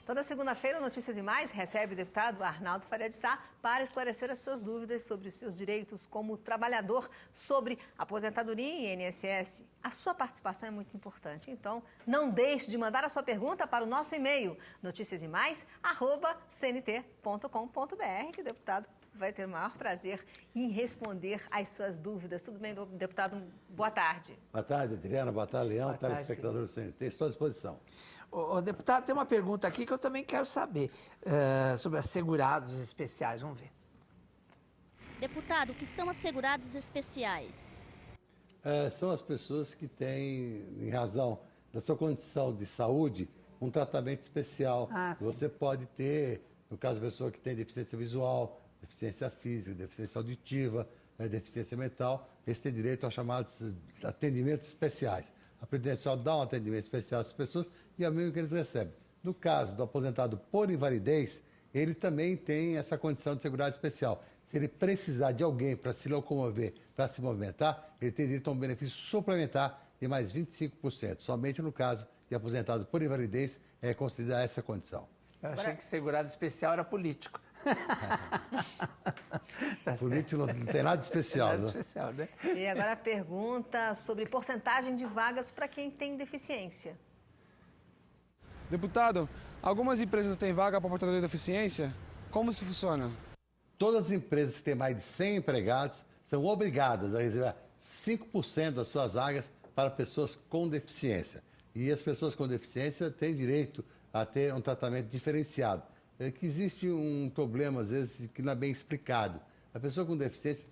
Toda segunda-feira, Notícias e Mais recebe o deputado Arnaldo Faria de Sá para esclarecer as suas dúvidas sobre os seus direitos como trabalhador, sobre aposentadoria e INSS. A sua participação é muito importante, então não deixe de mandar a sua pergunta para o nosso e-mail, noticiasemais@cnt.com.br, que o deputado vai ter o maior prazer em responder às suas dúvidas. Tudo bem, deputado? Boa tarde. Boa tarde, Adriana. Boa tarde, Leão. Telespectador do CNT. Estou à disposição. O deputado, tem uma pergunta aqui que eu também quero saber sobre assegurados especiais. Vamos ver. Deputado, o que são assegurados especiais? São as pessoas que têm, em razão da sua condição de saúde, um tratamento especial. Você pode ter, no caso da pessoa que tem deficiência visual, deficiência física, deficiência auditiva, deficiência mental, eles têm direito aos chamados atendimentos especiais. A Previdência Social dá um atendimento especial a essas pessoas e é o mesmo que eles recebem. No caso do aposentado por invalidez, ele também tem essa condição de segurado especial. Se ele precisar de alguém para se locomover, para se movimentar, ele tem direito a um benefício suplementar de mais 25%. Somente no caso de aposentado por invalidez é considerada essa condição. Eu achei que segurado especial era político. Tá político não tem nada especial, nada especial, né? E agora a pergunta sobre porcentagem de vagas para quem tem deficiência. Deputado, algumas empresas têm vaga para portador de deficiência? Como se funciona? Todas as empresas que têm mais de 100 empregados são obrigadas a reservar 5% das suas vagas para pessoas com deficiência. E as pessoas com deficiência têm direito a ter um tratamento diferenciado. É que existe um problema, às vezes, que não é bem explicado. A pessoa com deficiência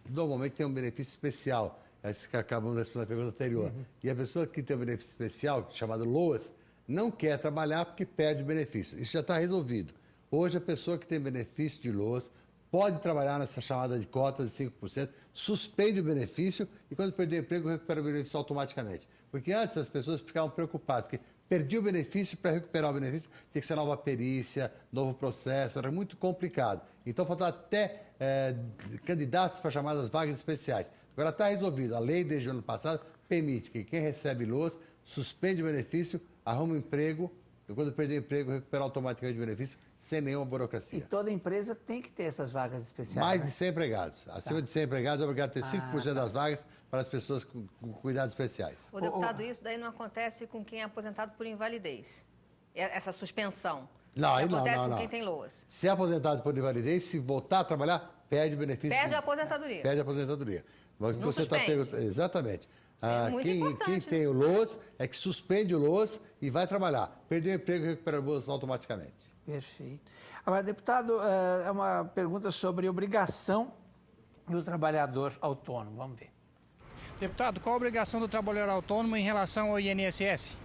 normalmente tem um benefício especial. Essa que acabamos de responder a pergunta anterior. E a pessoa que tem um benefício especial, chamado LOAS, não quer trabalhar porque perde o benefício. Isso já está resolvido. Hoje, a pessoa que tem benefício de LOAS pode trabalhar nessa chamada de cotas de 5%, suspende o benefício e, quando perder o emprego, recupera o benefício automaticamente. Porque antes as pessoas ficavam preocupadas, que perdi o benefício, para recuperar o benefício tinha que ser nova perícia, novo processo, era muito complicado. Então, faltava até candidatos para chamadas vagas especiais. Agora está resolvido. A lei, desde o ano passado, permite que quem recebe LOAS suspende o benefício, arruma um emprego, e quando perder o emprego, recupera automaticamente o benefício, sem nenhuma burocracia. E toda empresa tem que ter essas vagas especiais, Mais né? de 100 empregados. Acima de 100 empregados, é obrigado a ter 5% das vagas para as pessoas com cuidados especiais. O deputado, isso daí não acontece com quem é aposentado por invalidez? Essa suspensão? Não, aí acontece não. com quem tem LOAS? Se é aposentado por invalidez, se voltar a trabalhar, perde o benefício. Perde a aposentadoria. Perde a aposentadoria. Mas Não você está perguntando. Exatamente. Muito Quem importante, tem o LOAS é que suspende o LOAS e vai trabalhar. Perdeu o emprego e recupera o LOAS automaticamente. Perfeito. Agora, deputado, é uma pergunta sobre obrigação do trabalhador autônomo. Vamos ver. Deputado, qual a obrigação do trabalhador autônomo em relação ao INSS?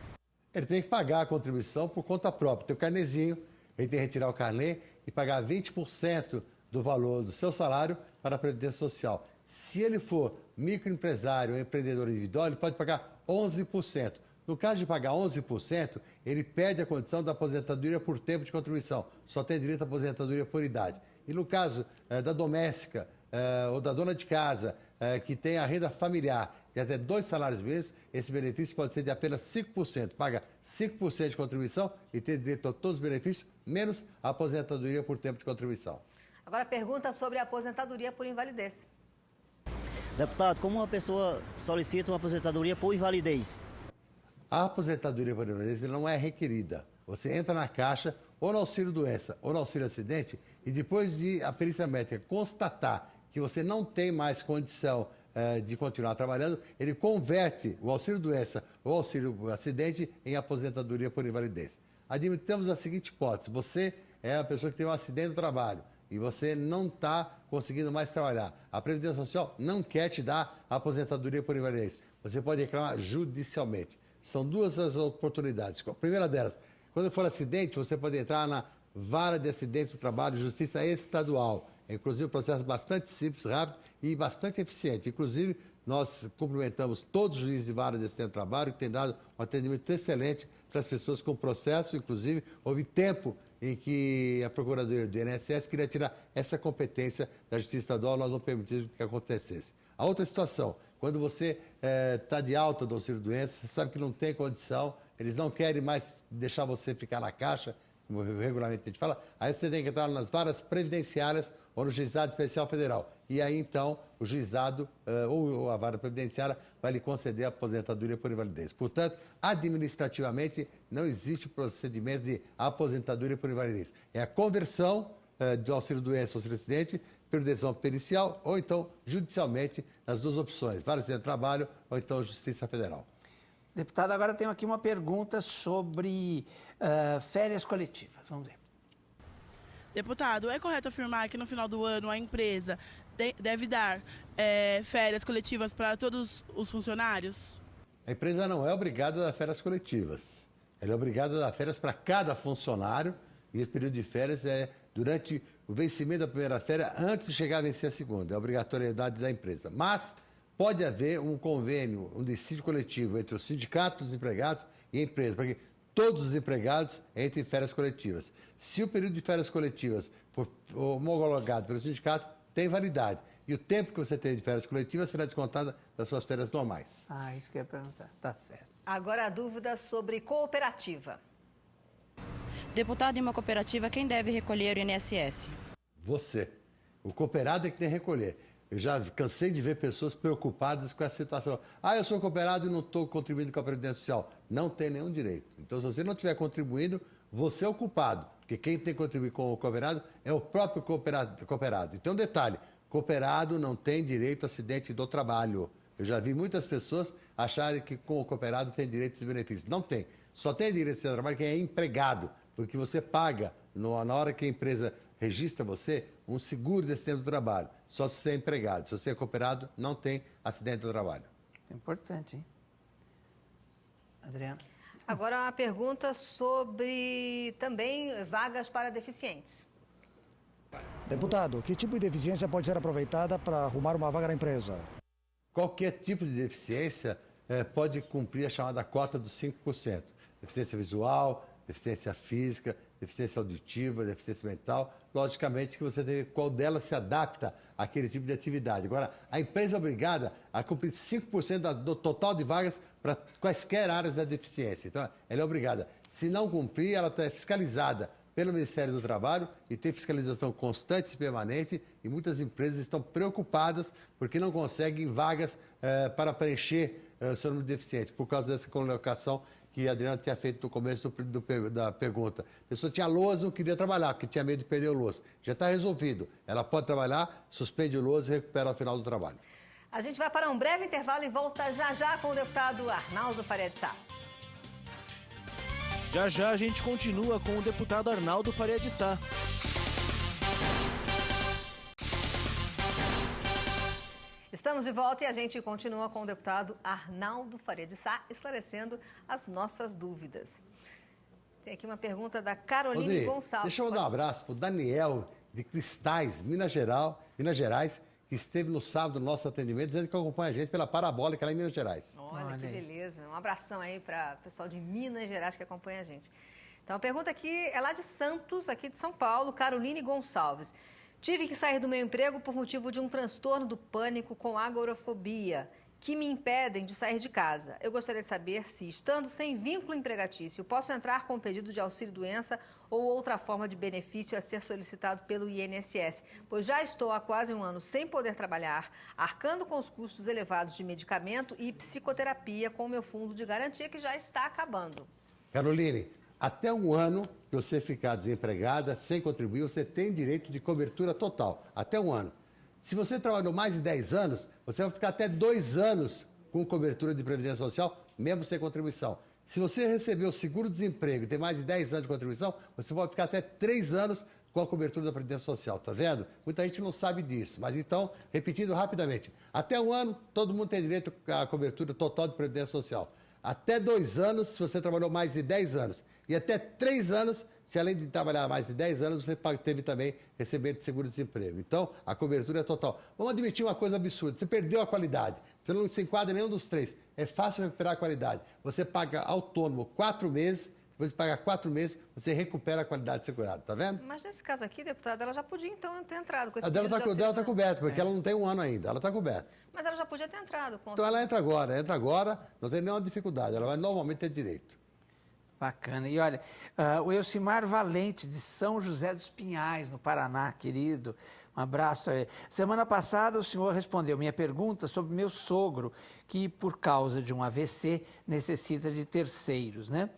Ele tem que pagar a contribuição por conta própria. Tem o carnezinho, ele tem que retirar o carnê e pagar 20% do valor do seu salário para a Previdência Social. Se ele for microempresário ou empreendedor individual, ele pode pagar 11%. No caso de pagar 11%, ele perde a condição da aposentadoria por tempo de contribuição. Só tem direito à aposentadoria por idade. E no caso da doméstica ou da dona de casa, que tem a renda familiar e até 2 salários mínimos, esse benefício pode ser de apenas 5%. Paga 5% de contribuição e tem direito a todos os benefícios, menos a aposentadoria por tempo de contribuição. Agora, pergunta sobre a aposentadoria por invalidez. Deputado, como uma pessoa solicita uma aposentadoria por invalidez? A aposentadoria por invalidez não é requerida. Você entra na Caixa, ou no auxílio-doença, ou no auxílio-acidente, e depois de a perícia médica constatar que você não tem mais condição de continuar trabalhando, ele converte o auxílio-doença ou auxílio-acidente em aposentadoria por invalidez. Admitamos a seguinte hipótese: você é a pessoa que tem um acidente no trabalho e você não está conseguindo mais trabalhar. A Previdência Social não quer te dar a aposentadoria por invalidez. Você pode reclamar judicialmente. São duas as oportunidades. A primeira delas, quando for acidente, você pode entrar na Vara de Acidentes do Trabalho, Justiça Estadual. É, inclusive, um processo bastante simples, rápido e bastante eficiente. Inclusive, nós cumprimentamos todos os juízes de Vara de Acidentes do Trabalho, que têm dado um atendimento excelente para as pessoas com processo. Inclusive, houve tempo em que a Procuradoria do INSS queria tirar essa competência da Justiça Estadual, nós não permitimos que acontecesse. A outra situação, quando você está de alta do auxílio-doença, você sabe que não tem condição, eles não querem mais deixar você ficar na Caixa, como regularmente a gente fala, aí você tem que entrar nas varas previdenciárias ou no juizado especial federal. E aí, então, o juizado ou a vara previdenciária vai lhe conceder a aposentadoria por invalidez. Portanto, administrativamente, não existe o procedimento de aposentadoria por invalidez. É a conversão do auxílio-doença, auxílio-acidente, pela decisão pericial ou, então, judicialmente, nas duas opções, vara de trabalho ou, então, Justiça Federal. Deputado, agora tenho aqui uma pergunta sobre férias coletivas. Vamos ver. Deputado, é correto afirmar que no final do ano a empresa deve dar férias coletivas para todos os funcionários? A empresa não é obrigada a dar férias coletivas. Ela é obrigada a dar férias para cada funcionário e esse período de férias é durante o vencimento da primeira férias, antes de chegar a vencer a segunda. É a obrigatoriedade da empresa. Mas pode haver um convênio, um dissídio coletivo entre o sindicato dos empregados e a empresa, para que todos os empregados entrem em férias coletivas. Se o período de férias coletivas for homologado pelo sindicato, tem validade. E o tempo que você tem de férias coletivas será descontado das suas férias normais. Isso que eu ia perguntar. Tá certo. Agora a dúvida sobre cooperativa. Deputado, em uma cooperativa, quem deve recolher o INSS? Você. O cooperado é que tem que recolher. Eu já cansei de ver pessoas preocupadas com essa situação. Eu sou cooperado e não estou contribuindo com a Previdência Social. Não tem nenhum direito. Então, se você não estiver contribuindo, você é o culpado. Porque quem tem que contribuir com o cooperado é o próprio cooperado. Então, detalhe, cooperado não tem direito a acidente do trabalho. Eu já vi muitas pessoas acharem que com o cooperado tem direito de benefícios. Não tem. Só tem direito de trabalho quem é empregado, porque você paga, na hora que a empresa registra você, um seguro de acidente do trabalho. Só se você é empregado. Se você é cooperado, não tem acidente do trabalho. É importante, hein? Adriano? Agora uma pergunta sobre também vagas para deficientes. Deputado, que tipo de deficiência pode ser aproveitada para arrumar uma vaga na empresa? Qualquer tipo de deficiência pode cumprir a chamada cota dos 5%. Deficiência visual, deficiência física, deficiência auditiva, deficiência mental. Logicamente que você tem qual delas se adapta àquele tipo de atividade. Agora, a empresa é obrigada a cumprir 5% do total de vagas para quaisquer áreas da deficiência. Então, ela é obrigada. Se não cumprir, ela é fiscalizada pelo Ministério do Trabalho e tem fiscalização constante e permanente, e muitas empresas estão preocupadas porque não conseguem vagas para preencher o seu número de deficientes, por causa dessa colocação que a Adriana tinha feito no começo da pergunta. A pessoa tinha lousa e não queria trabalhar, porque tinha medo de perder o lousa. Já está resolvido. Ela pode trabalhar, suspende o lousa e recupera ao final do trabalho. A gente vai para um breve intervalo e volta já com o deputado Arnaldo Faria de Sá. Já a gente continua com o deputado Arnaldo Faria de Sá. Estamos de volta e a gente continua com o deputado Arnaldo Faria de Sá, esclarecendo as nossas dúvidas. Tem aqui uma pergunta da Caroline Gonçalves. Deixa eu dar um abraço para o Daniel de Cristais, Minas Gerais, que esteve no sábado no nosso atendimento, dizendo que acompanha a gente pela Parabólica lá em Minas Gerais. Olha que beleza. Um abração aí para o pessoal de Minas Gerais que acompanha a gente. Então, a pergunta aqui é lá de Santos, aqui de São Paulo, Caroline Gonçalves. Tive que sair do meu emprego por motivo de um transtorno do pânico com agorafobia, que me impedem de sair de casa. Eu gostaria de saber se, estando sem vínculo empregatício, posso entrar com um pedido de auxílio-doença ou outra forma de benefício a ser solicitado pelo INSS, pois já estou há quase um ano sem poder trabalhar, arcando com os custos elevados de medicamento e psicoterapia com o meu fundo de garantia que já está acabando. Caroline, até um ano que você ficar desempregada, sem contribuir, você tem direito de cobertura total. Até um ano. Se você trabalhou mais de 10 anos, você vai ficar até 2 anos com cobertura de Previdência Social, mesmo sem contribuição. Se você recebeu seguro-desemprego e tem mais de 10 anos de contribuição, você pode ficar até 3 anos com a cobertura da Previdência Social, tá vendo? Muita gente não sabe disso, mas então, repetindo rapidamente, até um ano, todo mundo tem direito à cobertura total de Previdência Social. Até 2 anos, se você trabalhou mais de 10 anos. E até 3 anos, se além de trabalhar mais de 10 anos, você teve também recebimento de seguro-desemprego. Então, a cobertura é total. Vamos admitir uma coisa absurda. Você perdeu a qualidade. Você não se enquadra em nenhum dos 3. É fácil recuperar a qualidade. Você paga autônomo 4 meses, depois de pagar 4 meses, você recupera a qualidade de segurado. Tá vendo? Mas nesse caso aqui, deputada, ela já podia então ter entrado com esse A dela está coberta, porque ela não tem um ano ainda. Ela está coberta. Mas ela já podia ter entrado. Então ela entra agora, não tem nenhuma dificuldade. Ela vai normalmente ter direito. Bacana. E olha, o Elcimar Valente, de São José dos Pinhais, no Paraná, querido. Um abraço a ele. Semana passada o senhor respondeu minha pergunta sobre meu sogro, que por causa de um AVC necessita de terceiros, né?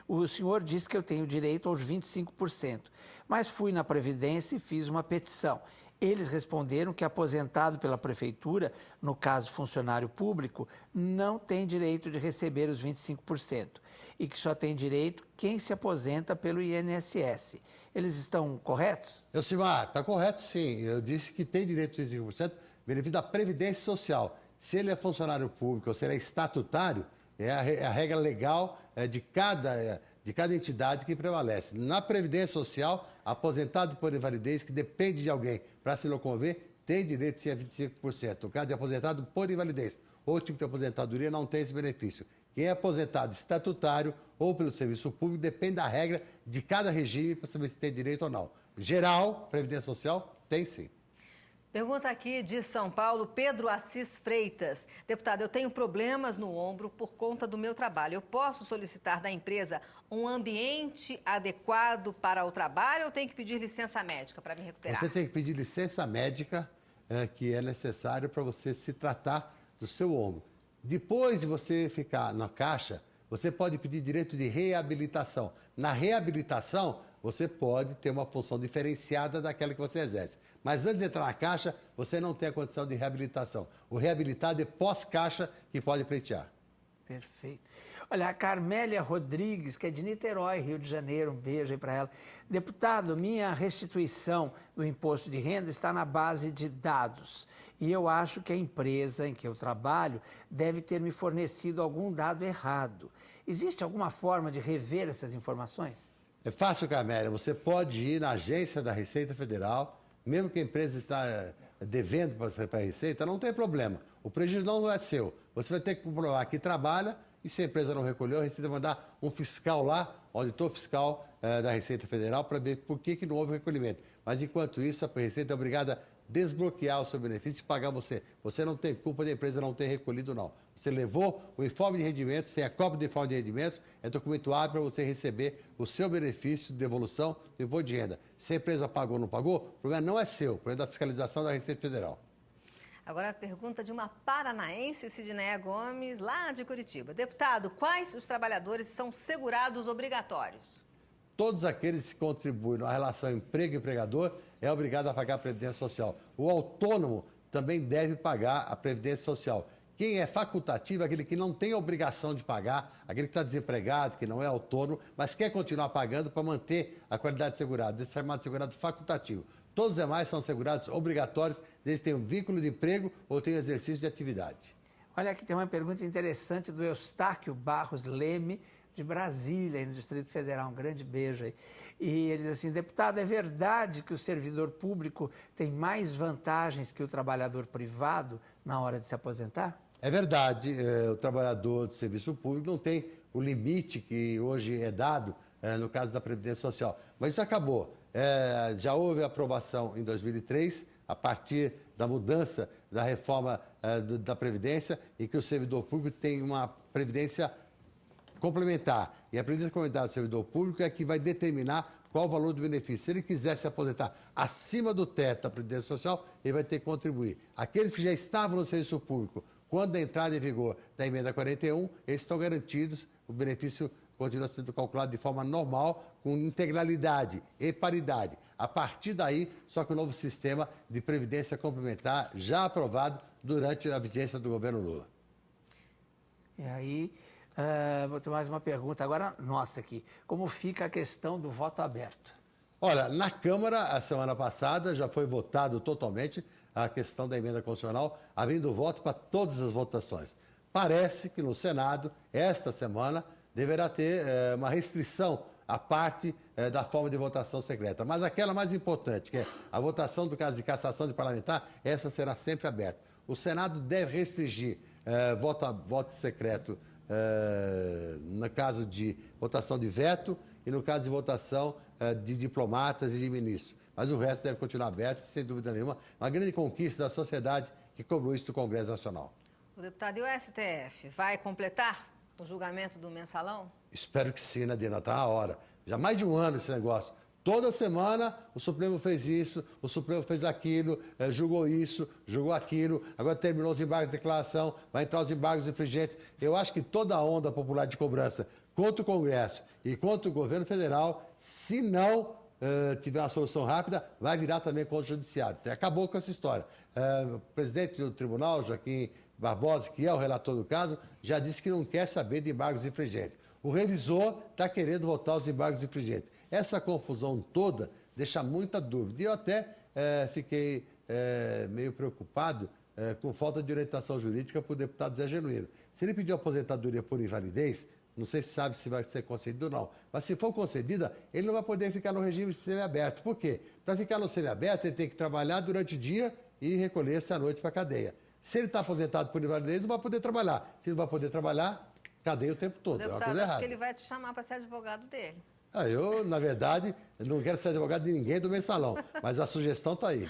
O senhor disse que eu tenho direito aos 25%, mas fui na Previdência e fiz uma petição. Eles responderam que aposentado pela prefeitura, no caso funcionário público, não tem direito de receber os 25% e que só tem direito quem se aposenta pelo INSS. Eles estão corretos? Elcimar, está correto sim. Eu disse que tem direito de 25%, benefício da Previdência Social. Se ele é funcionário público ou se ele é estatutário, é a regra legal de cada entidade que prevalece. Na Previdência Social, aposentado por invalidez, que depende de alguém para se locomover, tem direito sim a 25%. No caso de aposentado por invalidez ou tipo de aposentadoria, não tem esse benefício. Quem é aposentado estatutário ou pelo serviço público, depende da regra de cada regime para saber se tem direito ou não. Geral, Previdência Social, tem sim. Pergunta aqui de São Paulo, Pedro Assis Freitas. Deputado, eu tenho problemas no ombro por conta do meu trabalho. Eu posso solicitar da empresa um ambiente adequado para o trabalho ou tenho que pedir licença médica para me recuperar? Você tem que pedir licença médica, que é necessário para você se tratar do seu ombro. Depois de você ficar na caixa, você pode pedir direito de reabilitação. Na reabilitação, você pode ter uma função diferenciada daquela que você exerce. Mas antes de entrar na caixa, você não tem a condição de reabilitação. O reabilitado é pós-caixa que pode pleitear. Perfeito. Olha, a Carmélia Rodrigues, que é de Niterói, Rio de Janeiro, um beijo aí para ela. Deputado, minha restituição do imposto de renda está na base de dados. E eu acho que a empresa em que eu trabalho deve ter me fornecido algum dado errado. Existe alguma forma de rever essas informações? É fácil, Carmélia. Você pode ir na agência da Receita Federal, mesmo que a empresa está devendo para a Receita, não tem problema. O prejuízo não é seu. Você vai ter que comprovar que trabalha e se a empresa não recolheu, a Receita vai mandar um fiscal lá, auditor fiscal da Receita Federal, para ver por que não houve recolhimento. Mas, enquanto isso, a Receita é obrigada a desbloquear o seu benefício e pagar você. Você não tem culpa da empresa não ter recolhido, não. Você levou o informe de rendimentos, tem a cópia do informe de rendimentos, é documento hábil para você receber o seu benefício de devolução do imposto de renda. Se a empresa pagou ou não pagou, o problema não é seu, o problema é da fiscalização da Receita Federal. Agora a pergunta de uma paranaense, Sidneia Gomes, lá de Curitiba. Deputado, quais os trabalhadores são segurados obrigatórios? Todos aqueles que contribuem na relação emprego-empregador é obrigado a pagar a Previdência Social. O autônomo também deve pagar a Previdência Social. Quem é facultativo é aquele que não tem obrigação de pagar, aquele que está desempregado, que não é autônomo, mas quer continuar pagando para manter a qualidade de segurado. Esse é chamado segurado facultativo. Todos os demais são segurados obrigatórios, desde que tenham vínculo de emprego ou tenham exercício de atividade. Olha, aqui tem uma pergunta interessante do Eustáquio Barros Leme, de Brasília, aí no Distrito Federal. Um grande beijo aí. E ele diz assim, deputado, é verdade que o servidor público tem mais vantagens que o trabalhador privado na hora de se aposentar? É verdade, o trabalhador do serviço público não tem o limite que hoje é dado no caso da Previdência Social. Mas isso acabou. Já houve aprovação em 2003, a partir da mudança da reforma da Previdência, em que o servidor público tem uma Previdência complementar. E a Previdência complementar do servidor público é que vai determinar qual o valor do benefício. Se ele quiser se aposentar acima do teto da Previdência Social, ele vai ter que contribuir. Aqueles que já estavam no serviço público, quando da entrada em vigor da emenda 41, eles estão garantidos, o benefício continua sendo calculado de forma normal, com integralidade e paridade. A partir daí, só que o novo sistema de previdência complementar já aprovado durante a vigência do governo Lula. E aí, vou ter mais uma pergunta agora, nossa aqui. Como fica a questão do voto aberto? Olha, na Câmara, a semana passada, já foi votado totalmente a questão da emenda constitucional, abrindo voto para todas as votações. Parece que no Senado, esta semana, deverá ter uma restrição à parte da forma de votação secreta. Mas aquela mais importante, que é a votação do caso de cassação de parlamentar, essa será sempre aberta. O Senado deve restringir voto secreto no caso de votação de veto e no caso de votação de diplomatas e de ministros. Mas o resto deve continuar aberto, sem dúvida nenhuma. Uma grande conquista da sociedade que cobrou isso do Congresso Nacional. O deputado, e o STF vai completar o julgamento do mensalão? Espero que sim, né, Dina? Está na hora. Já há mais de um ano esse negócio. Toda semana o Supremo fez isso, o Supremo fez aquilo, julgou isso, julgou aquilo, agora terminou os embargos de declaração, vai entrar os embargos infringentes. Eu acho que toda a onda popular de cobrança contra o Congresso e contra o governo federal, se não tiver uma solução rápida, vai virar também contra o Judiciário. Acabou com essa história. O presidente do tribunal, Joaquim Barbosa, que é o relator do caso, já disse que não quer saber de embargos infringentes. O revisor está querendo voltar aos embargos infringentes. Essa confusão toda deixa muita dúvida. E eu até fiquei meio preocupado com falta de orientação jurídica para o deputado Zé Genuíno. Se ele pediu aposentadoria por invalidez, não sei se sabe se vai ser concedido ou não, mas se for concedida, ele não vai poder ficar no regime semiaberto. Por quê? Para ficar no semiaberto, ele tem que trabalhar durante o dia e recolher-se à noite para a cadeia. Se ele está aposentado por invalidez, não vai poder trabalhar. Se não vai poder trabalhar, cadeia o tempo todo. Deputado, é uma coisa errada. acho que ele vai te chamar para ser advogado dele. Eu, na verdade, não quero ser advogado de ninguém do mensalão, mas a sugestão está aí.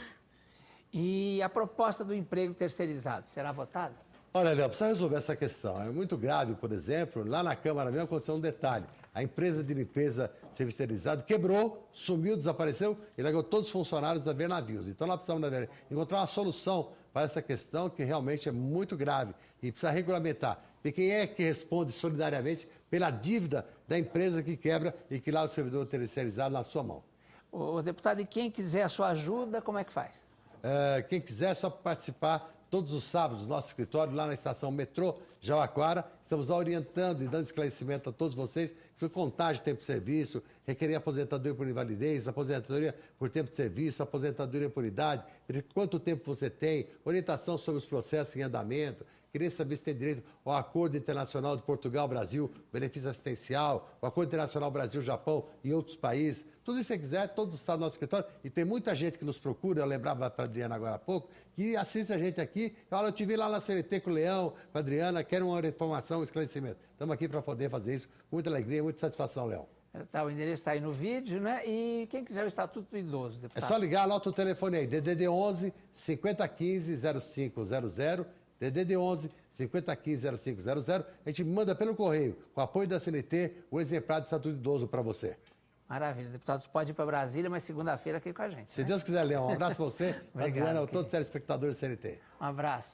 E a proposta do emprego terceirizado será votada? Olha, Léo, precisa resolver essa questão. É muito grave, por exemplo, lá na Câmara mesmo aconteceu um detalhe. A empresa de limpeza serviço terceirizado quebrou, sumiu, desapareceu e largou todos os funcionários a ver navios. Então nós precisamos encontrar uma solução para essa questão que realmente é muito grave e precisa regulamentar. E quem é que responde solidariamente pela dívida da empresa que quebra e que lá o servidor terceirizado na sua mão? O deputado, e quem quiser a sua ajuda, como é que faz? Quem quiser, é só participar todos os sábados do nosso escritório, lá na estação metrô Jauaquara. Estamos orientando e dando esclarecimento a todos vocês que foi contagem de tempo de serviço, requerer aposentadoria por invalidez, aposentadoria por tempo de serviço, aposentadoria por idade, quanto tempo você tem, orientação sobre os processos em andamento, querer saber se tem direito ao Acordo Internacional de Portugal-Brasil, benefício assistencial, o Acordo Internacional Brasil-Japão e outros países. Tudo isso que você quiser, todos está no nosso escritório. E tem muita gente que nos procura, eu lembrava para a Adriana agora há pouco, que assiste a gente aqui. Olha, eu te vi lá na CNT com o Leão, com a Adriana, quero uma informação, um esclarecimento. Estamos aqui para poder fazer isso com muita alegria, muita satisfação, Leão. O endereço está aí no vídeo, né? E quem quiser o Estatuto do Idoso, deputado? É só ligar, anota o telefone aí, DDD 11 5015 0500, DDD 11 5015 0500. A gente manda pelo correio, com apoio da CNT, o exemplar do Estatuto do Idoso para você. Maravilha. Deputado, pode ir para Brasília, mas segunda-feira aqui com a gente. Se Deus quiser, Leão. Um abraço para você, Obrigado, Adriana, a todos os telespectadores do CNT. Um abraço.